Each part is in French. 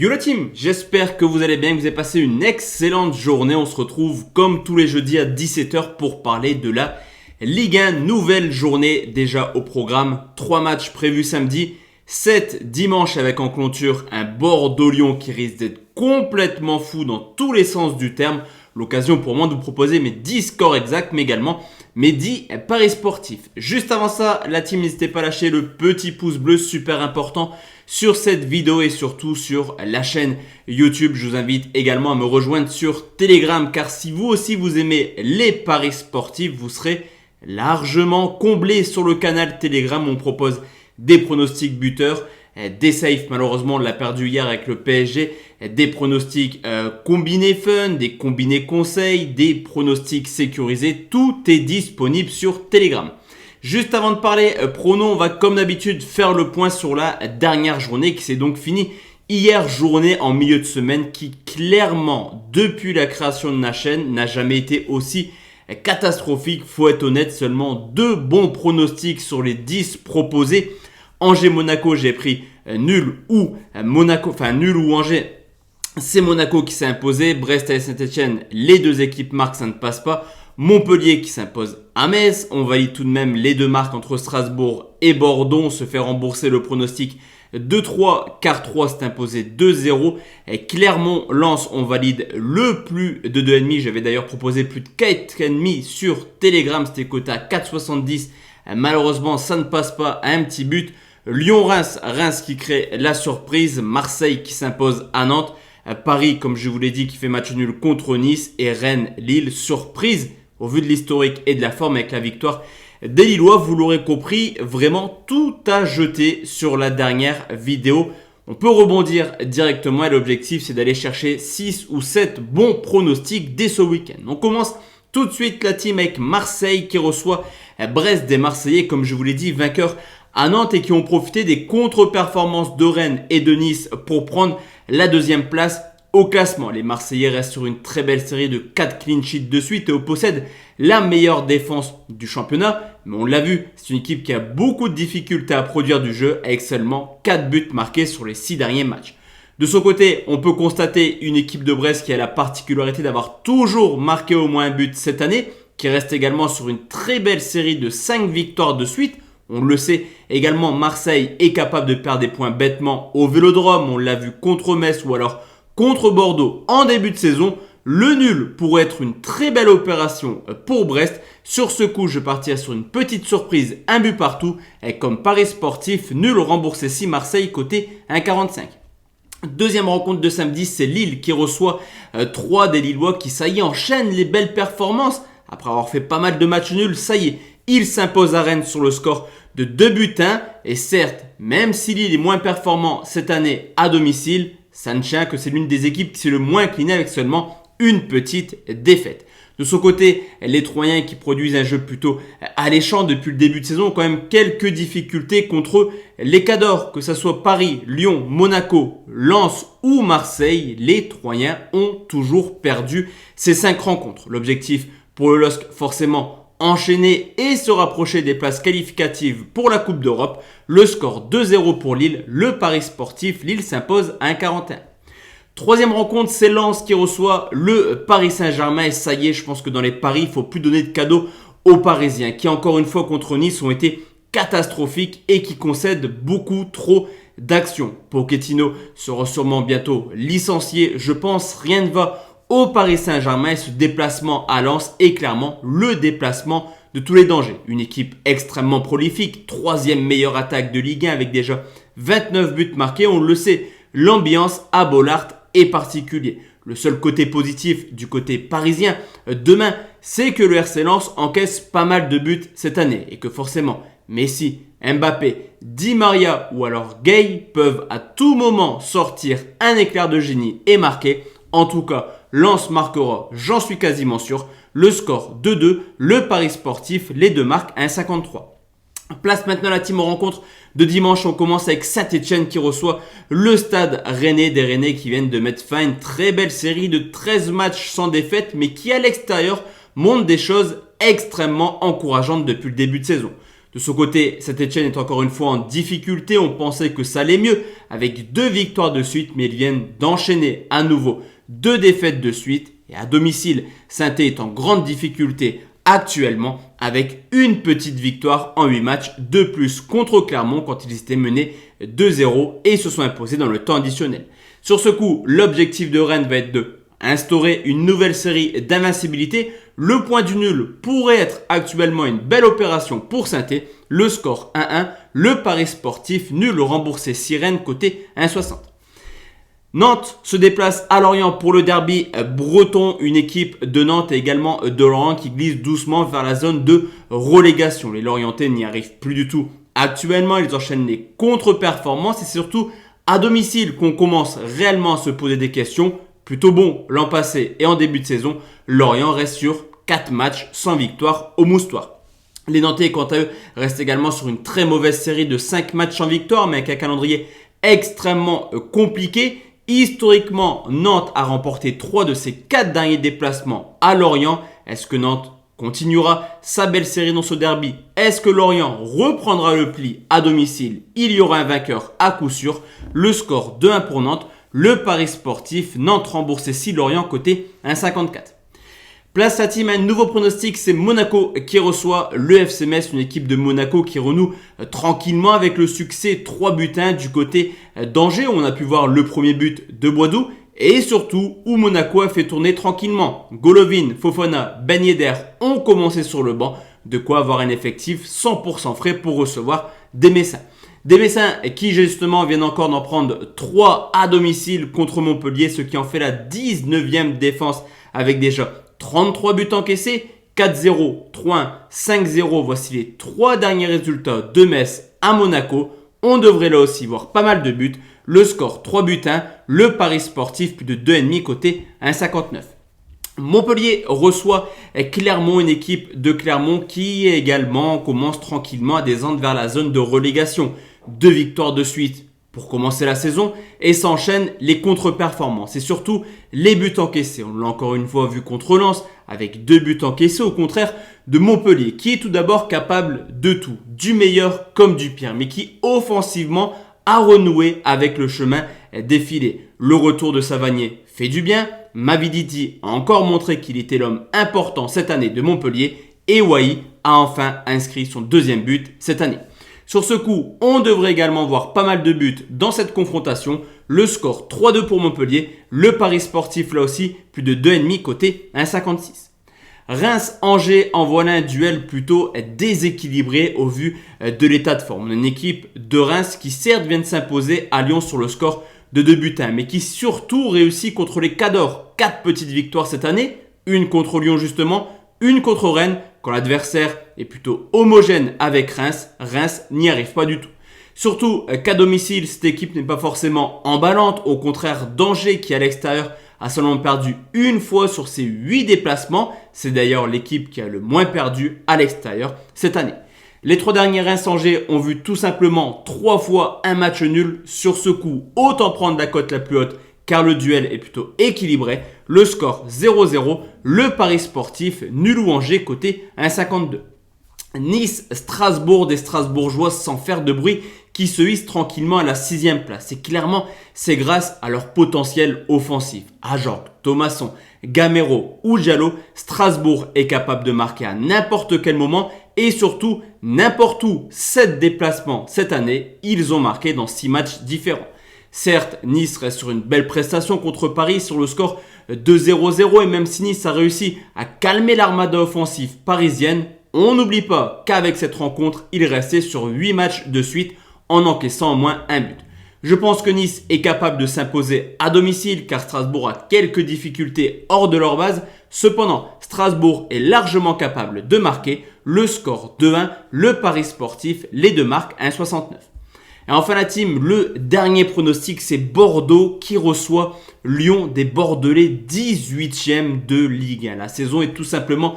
Yo la team, j'espère que vous allez bien, que vous avez passé une excellente journée. On se retrouve comme tous les jeudis à 17h pour parler de la Ligue 1. Nouvelle journée déjà au programme. 3 matchs prévus samedi, 7 dimanche avec en clôture un Bordeaux-Lyon qui risque d'être complètement fou dans tous les sens du terme. L'occasion pour moi de vous proposer mes 10 scores exacts, mais également mes 10 paris sportifs. Juste avant ça, la team, n'hésitez pas à lâcher le petit pouce bleu, super important sur cette vidéo et surtout sur la chaîne YouTube. Je vous invite également à me rejoindre sur Telegram, car si vous aussi vous aimez les paris sportifs, vous serez largement comblé sur le canal Telegram. On propose des pronostics buteurs, des safes, malheureusement on l'a perdu hier avec le PSG, des pronostics combinés fun, des combinés conseils, des pronostics sécurisés. Tout est disponible sur Telegram. Juste avant de parler pronos, on va comme d'habitude faire le point sur la dernière journée qui s'est donc finie hier, journée en milieu de semaine qui clairement depuis la création de la chaîne n'a jamais été aussi catastrophique. Faut être honnête, seulement 2 bons pronostics sur les 10 proposés. Angers-Monaco, j'ai pris nul ou Monaco, enfin nul ou Angers. C'est Monaco qui s'est imposé. Brest et Saint-Etienne, les 2 équipes marquent, ça ne passe pas. Montpellier qui s'impose à Metz. On valide tout de même les 2 marques entre Strasbourg et Bordeaux. On se fait rembourser le pronostic 2-3 car 3 s'est imposé 2-0. Et Clermont-Lens, on valide le plus de 2,5. J'avais d'ailleurs proposé plus de 4,5 sur Telegram. C'était coté à 4,70. Malheureusement, ça ne passe pas à un petit but. Lyon-Reims, Reims qui crée la surprise. Marseille qui s'impose à Nantes. Paris, comme je vous l'ai dit, qui fait match nul contre Nice. Et Rennes-Lille, surprise au vu de l'historique et de la forme avec la victoire des Lillois. Vous l'aurez compris, vraiment tout a jeté sur la dernière vidéo. On peut rebondir directement et l'objectif c'est d'aller chercher 6 ou 7 bons pronostics dès ce week-end. On commence tout de suite la team avec Marseille qui reçoit Brest, des Marseillais, comme je vous l'ai dit, vainqueurs à Nantes et qui ont profité des contre-performances de Rennes et de Nice pour prendre la 2e place au classement. Les Marseillais restent sur une très belle série de 4 clean sheets de suite et possèdent la meilleure défense du championnat. Mais on l'a vu, c'est une équipe qui a beaucoup de difficultés à produire du jeu avec seulement 4 buts marqués sur les 6 derniers matchs. De son côté, on peut constater une équipe de Brest qui a la particularité d'avoir toujours marqué au moins un but cette année, qui reste également sur une très belle série de 5 victoires de suite. On le sait également, Marseille est capable de perdre des points bêtement au Vélodrome. On l'a vu contre Metz ou alors contre Bordeaux en début de saison. Le nul pourrait être une très belle opération pour Brest. Sur ce coup, je partirai sur une petite surprise, un but partout. Et comme pari sportif, nul remboursé 6 Marseille côté 1,45. Deuxième rencontre de samedi, c'est Lille qui reçoit 3 des Lillois qui, ça y est, enchaînent les belles performances. Après avoir fait pas mal de matchs nuls, ça y est, ils s'imposent à Rennes sur le score de 2-1. Et certes, même si Lille est moins performant cette année à domicile, ça ne tient que c'est l'une des équipes qui s'est le moins inclinée avec seulement une petite défaite. De son côté, les Troyens qui produisent un jeu plutôt alléchant depuis le début de saison ont quand même quelques difficultés contre les Cadors. Que ce soit Paris, Lyon, Monaco, Lens ou Marseille, les Troyens ont toujours perdu ces 5 rencontres. L'objectif pour le LOSC, forcément, enchaîner et se rapprocher des places qualificatives pour la Coupe d'Europe. Le score 2-0 pour Lille. Le pari sportif, Lille s'impose à 1,41. Troisième rencontre, c'est Lens qui reçoit le Paris Saint-Germain. Et ça y est, je pense que dans les paris, il ne faut plus donner de cadeaux aux Parisiens qui, encore une fois, contre Nice, ont été catastrophiques et qui concèdent beaucoup trop d'actions. Pochettino sera sûrement bientôt licencié. Je pense rien ne va au Paris Saint-Germain. Ce déplacement à Lens est clairement le déplacement de tous les dangers. Une équipe extrêmement prolifique, 3e meilleure attaque de Ligue 1 avec déjà 29 buts marqués. On le sait, l'ambiance à Bollaert est particulier. Le seul côté positif du côté parisien demain, c'est que le RC Lens encaisse pas mal de buts cette année et que forcément Messi, Mbappé, Di Maria ou alors Gay peuvent à tout moment sortir un éclair de génie et marquer. En tout cas, Lens marquera, j'en suis quasiment sûr, le score 2-2, le pari sportif, les 2 marques 1,53. Place maintenant la team aux rencontres de dimanche. On commence avec Saint-Etienne qui reçoit le Stade Rennais, des Rennais qui viennent de mettre fin à une très belle série de 13 matchs sans défaite, mais qui à l'extérieur montrent des choses extrêmement encourageantes depuis le début de saison. De son côté, Saint-Etienne est encore une fois en difficulté. On pensait que ça allait mieux avec 2 victoires de suite, mais ils viennent d'enchaîner à nouveau 2 défaites de suite. Et à domicile, Saint-Etienne est en grande difficulté actuellement avec une petite victoire en 8 matchs de plus contre Clermont quand ils étaient menés 2-0 et se sont imposés dans le temps additionnel. Sur ce coup, l'objectif de Rennes va être de instaurer une nouvelle série d'invincibilité. Le point du nul pourrait être actuellement une belle opération pour Saint-Etienne. Le score 1-1, le pari sportif nul remboursé Sirène côté 1,60. Nantes se déplace à Lorient pour le derby breton, une équipe de Nantes et également de Lorient qui glisse doucement vers la zone de relégation. Les Lorientais n'y arrivent plus du tout actuellement, ils enchaînent les contre-performances et c'est surtout à domicile qu'on commence réellement à se poser des questions. Plutôt bon l'an passé et en début de saison, Lorient reste sur 4 matchs sans victoire au moustoir. Les Nantais, quant à eux, restent également sur une très mauvaise série de 5 matchs sans victoire, mais avec un calendrier extrêmement compliqué. Historiquement, Nantes a remporté 3 de ses 4 derniers déplacements à Lorient. Est-ce que Nantes continuera sa belle série dans ce derby? Est-ce que Lorient reprendra le pli à domicile? Il y aura un vainqueur à coup sûr. Le score 2-1 pour Nantes. Le pari sportif, Nantes remboursé 6 Lorient côté 1,54. Place la team à un nouveau pronostic, c'est Monaco qui reçoit le FC Metz, une équipe de Monaco qui renoue tranquillement avec le succès 3-1 du côté d'Angers. On a pu voir le premier but de Boadou et surtout où Monaco a fait tourner tranquillement. Golovin, Fofana, Ben Yedder ont commencé sur le banc, de quoi avoir un effectif 100% frais pour recevoir des Messins. Des Messins qui justement viennent encore d'en prendre 3 à domicile contre Montpellier, ce qui en fait la 19e défense avec déjà 33 buts encaissés, 4-0, 3-1, 5-0. Voici les 3 derniers résultats de Metz à Monaco. On devrait là aussi voir pas mal de buts. Le score 3-1, le pari sportif plus de 2,5 côté 1,59. Montpellier reçoit Clermont, une équipe de Clermont qui également commence tranquillement à descendre vers la zone de relégation. 2 victoires de suite pour commencer la saison et s'enchaînent les contre-performances et surtout les buts encaissés. On l'a encore une fois vu contre Lens avec 2 buts encaissés au contraire de Montpellier qui est tout d'abord capable de tout, du meilleur comme du pire, mais qui offensivement a renoué avec le chemin défilé. Le retour de Savanier fait du bien. Mavididi a encore montré qu'il était l'homme important cette année de Montpellier et Wai a enfin inscrit son 2e but cette année. Sur ce coup, on devrait également voir pas mal de buts dans cette confrontation. Le score 3-2 pour Montpellier. Le pari sportif là aussi, plus de 2,5 côté 1,56. Reims-Angers en voilà un duel plutôt déséquilibré au vu de l'état de forme. Une équipe de Reims qui certes vient de s'imposer à Lyon sur le score de 2-1, mais qui surtout réussit contre les Cadors. 4 petites victoires cette année, une contre Lyon justement, une contre Rennes, quand l'adversaire est plutôt homogène avec Reims. Reims n'y arrive pas du tout. Surtout qu'à domicile, cette équipe n'est pas forcément emballante, au contraire d'Angers qui à l'extérieur a seulement perdu une fois sur ses 8 déplacements. C'est d'ailleurs l'équipe qui a le moins perdu à l'extérieur cette année. Les 3 derniers Reims-Angers ont vu tout simplement 3 fois un match nul. Sur ce coup, autant prendre la cote la plus haute car le duel est plutôt équilibré. Le score 0-0, le pari sportif nul ou Angers côté 1,52. Nice-Strasbourg, des Strasbourgeois sans faire de bruit qui se hissent tranquillement à la 6e place. Et clairement, c'est grâce à leur potentiel offensif. Ajorc, Thomasson, Gamero ou Diallo, Strasbourg est capable de marquer à n'importe quel moment et surtout n'importe où. 7 déplacements cette année, ils ont marqué dans 6 matchs différents. Certes, Nice reste sur une belle prestation contre Paris sur le score de 0-0 et même si Nice a réussi à calmer l'armada offensive parisienne, on n'oublie pas qu'avec cette rencontre, il restait sur 8 matchs de suite en encaissant au moins un but. Je pense que Nice est capable de s'imposer à domicile car Strasbourg a quelques difficultés hors de leur base. Cependant, Strasbourg est largement capable de marquer. Le score 2-1, le pari sportif, les 2 marques 1,69. Et enfin la team, le dernier pronostic, c'est Bordeaux qui reçoit Lyon, des Bordelais 18e de Ligue 1. La saison est tout simplement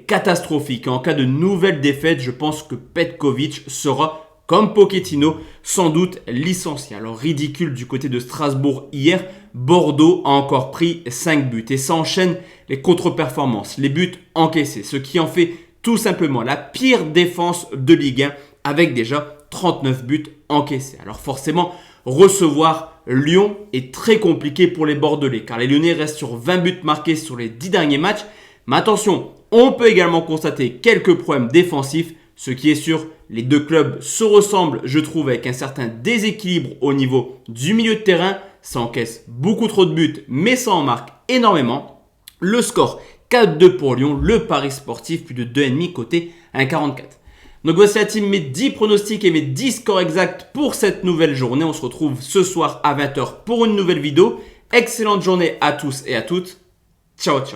catastrophique. En cas de nouvelle défaite, je pense que Petkovic sera, comme Pochettino, sans doute licencié. Alors ridicule du côté de Strasbourg hier, Bordeaux a encore pris 5 buts et ça enchaîne les contre-performances, les buts encaissés, ce qui en fait tout simplement la pire défense de Ligue 1 avec déjà 39 buts encaissés. Alors forcément, recevoir Lyon est très compliqué pour les Bordelais car les Lyonnais restent sur 20 buts marqués sur les 10 derniers matchs. Mais attention, on peut également constater quelques problèmes défensifs. Ce qui est sûr, les deux clubs se ressemblent, je trouve, avec un certain déséquilibre au niveau du milieu de terrain. Ça encaisse beaucoup trop de buts, mais ça en marque énormément. Le score 4-2 pour Lyon, le pari sportif plus de 2,5 côté 1,44. Donc voici la team, mes 10 pronostics et mes 10 scores exacts pour cette nouvelle journée. On se retrouve ce soir à 20h pour une nouvelle vidéo. Excellente journée à tous et à toutes. Ciao, ciao.